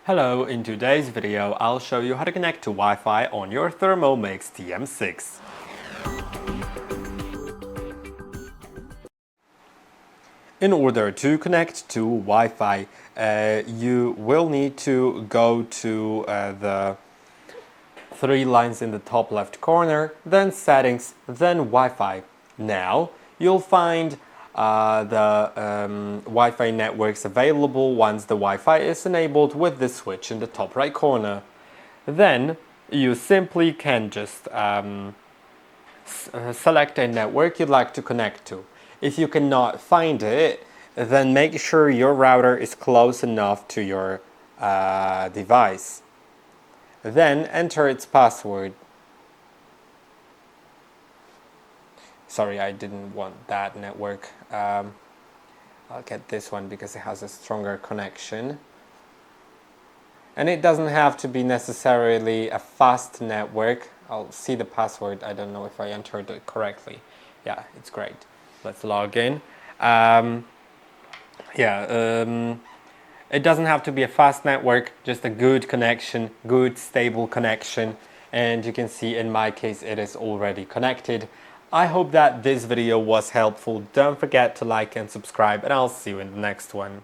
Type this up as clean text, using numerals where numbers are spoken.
Hello, in today's video I'll show you how to connect to Wi-Fi on your ThermoMix TM6. In order to connect to Wi-Fi, you will need to go to the three lines in the top left corner, then Settings, then Wi-Fi. Now you'll find the Wi-Fi networks available once the Wi-Fi is enabled with the switch in the top right corner. Then you simply can just select a network you'd like to connect to. If you cannot find it, then make sure your router is close enough to your device. Then enter its password. Sorry, I didn't want that network. I'll get this one because it has a stronger connection. And it doesn't have to be necessarily a fast network. I'll see the password. I don't know if I entered it correctly. Yeah, it's great. Let's log in. It doesn't have to be a fast network, just a good connection, good stable connection. And you can see in my case it is already connected. I hope that this video was helpful. Don't forget to like and subscribe, and I'll see you in the next one.